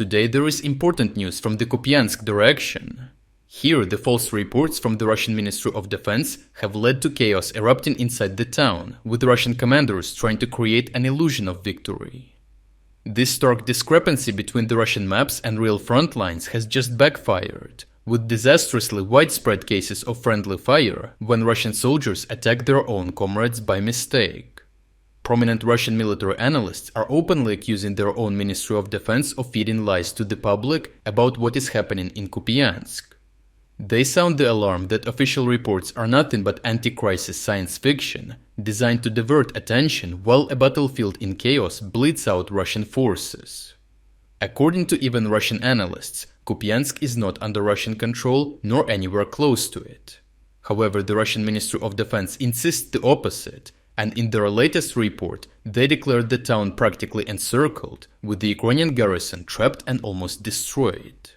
Today there is important news from the Kupiansk direction. Here, the false reports from the Russian Ministry of Defense have led to chaos erupting inside the town, with Russian commanders trying to create an illusion of victory. This stark discrepancy between the Russian maps and real front lines has just backfired, with disastrously widespread cases of friendly fire when Russian soldiers attack their own comrades by mistake. Prominent Russian military analysts are openly accusing their own Ministry of Defense of feeding lies to the public about what is happening in Kupiansk. They sound the alarm that official reports are nothing but anti-crisis science fiction, designed to divert attention while a battlefield in chaos bleeds out Russian forces. According to even Russian analysts, Kupiansk is not under Russian control nor anywhere close to it. However, the Russian Ministry of Defense insists the opposite, and in their latest report, they declared the town practically encircled, with the Ukrainian garrison trapped and almost destroyed.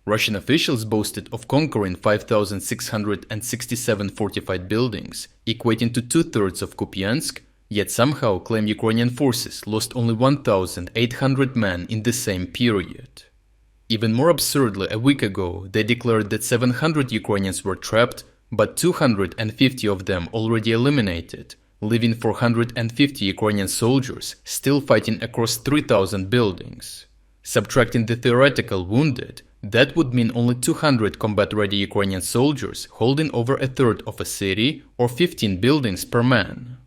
Russian officials boasted of conquering 5,667 fortified buildings, equating to two-thirds of Kupiansk, yet somehow claim Ukrainian forces lost only 1,800 men in the same period. Even more absurdly, a week ago, they declared that 700 Ukrainians were trapped, but 250 of them already eliminated, leaving 450 Ukrainian soldiers still fighting across 3,000 buildings. Subtracting the theoretical wounded, that would mean only 200 combat-ready Ukrainian soldiers holding over a third of a city or 15 buildings per man.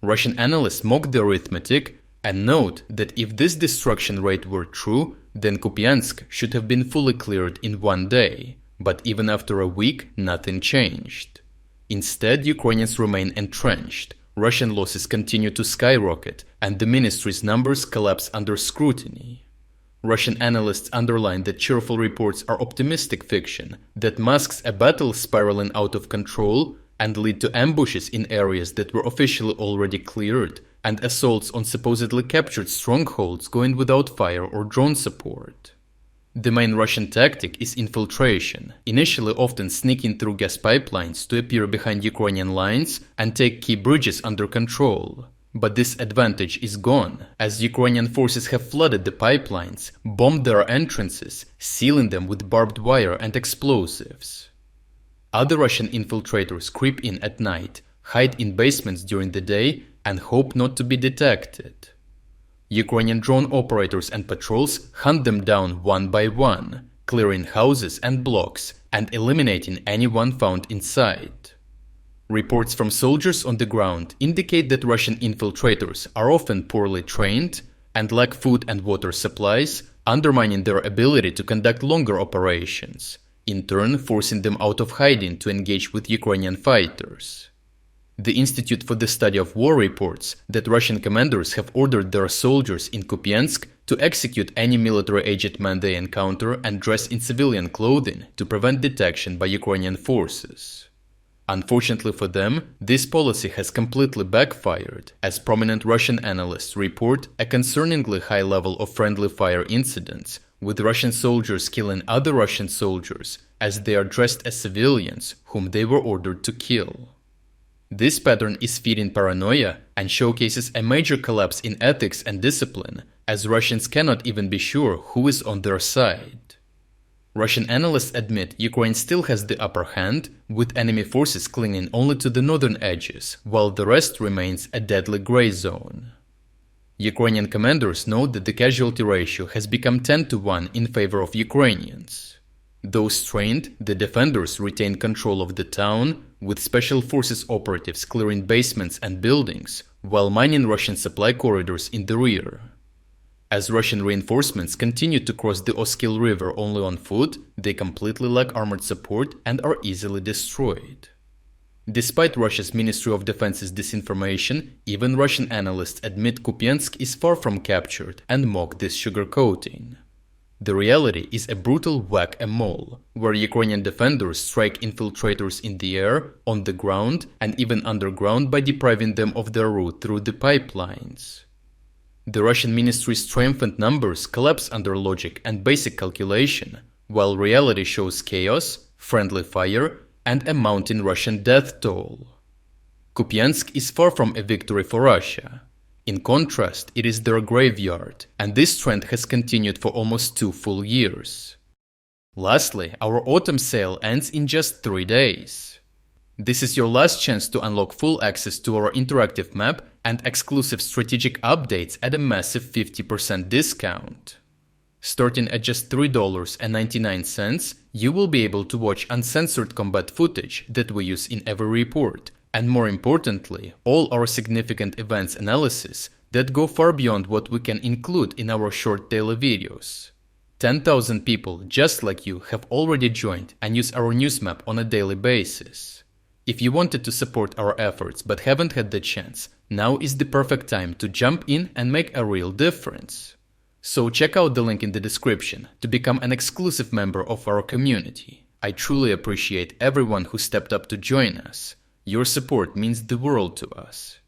Russian analysts mock the arithmetic and note that if this destruction rate were true, then Kupiansk should have been fully cleared in one day, but even after a week, nothing changed. Instead, Ukrainians remain entrenched, Russian losses continue to skyrocket, and the ministry's numbers collapse under scrutiny. Russian analysts underline that cheerful reports are optimistic fiction that masks a battle spiraling out of control and lead to ambushes in areas that were officially already cleared and assaults on supposedly captured strongholds going without fire or drone support. The main Russian tactic is infiltration, initially often sneaking through gas pipelines to appear behind Ukrainian lines and take key bridges under control. But this advantage is gone, as Ukrainian forces have flooded the pipelines, bombed their entrances, sealing them with barbed wire and explosives. Other Russian infiltrators creep in at night, hide in basements during the day, and hope not to be detected. Ukrainian drone operators and patrols hunt them down one by one, clearing houses and blocks and eliminating anyone found inside. Reports from soldiers on the ground indicate that Russian infiltrators are often poorly trained and lack food and water supplies, undermining their ability to conduct longer operations, in turn forcing them out of hiding to engage with Ukrainian fighters. The Institute for the Study of War reports that Russian commanders have ordered their soldiers in Kupiansk to execute any military aged man they encounter and dress in civilian clothing to prevent detection by Ukrainian forces. Unfortunately for them, this policy has completely backfired, as prominent Russian analysts report a concerningly high level of friendly fire incidents, with Russian soldiers killing other Russian soldiers as they are dressed as civilians whom they were ordered to kill. This pattern is feeding paranoia and showcases a major collapse in ethics and discipline, as Russians cannot even be sure who is on their side. Russian analysts admit Ukraine still has the upper hand, with enemy forces clinging only to the northern edges, while the rest remains a deadly gray zone. Ukrainian commanders note that the casualty ratio has become 10-1 in favor of Ukrainians. Those trained, the defenders retain control of the town, with special forces operatives clearing basements and buildings, while mining Russian supply corridors in the rear. As Russian reinforcements continue to cross the Oskil River only on foot, they completely lack armored support and are easily destroyed. Despite Russia's Ministry of Defense's disinformation, even Russian analysts admit Kupiansk is far from captured and mock this sugarcoating. The reality is a brutal whack-a-mole, where Ukrainian defenders strike infiltrators in the air, on the ground, and even underground by depriving them of their route through the pipelines. The Russian ministry's triumphant numbers collapse under logic and basic calculation, while reality shows chaos, friendly fire, and a mounting Russian death toll. Kupiansk is far from a victory for Russia. In contrast, it is their graveyard, and this trend has continued for almost 2 full years. Lastly, our autumn sale ends in just 3 days. This is your last chance to unlock full access to our interactive map and exclusive strategic updates at a massive 50% discount. Starting at just $3.99, you will be able to watch uncensored combat footage that we use in every report, and more importantly, all our significant events analysis that go far beyond what we can include in our short daily videos. 10,000 people just like you have already joined and use our news map on a daily basis. If you wanted to support our efforts but haven't had the chance, now is the perfect time to jump in and make a real difference. So check out the link in the description to become an exclusive member of our community. I truly appreciate everyone who stepped up to join us. Your support means the world to us.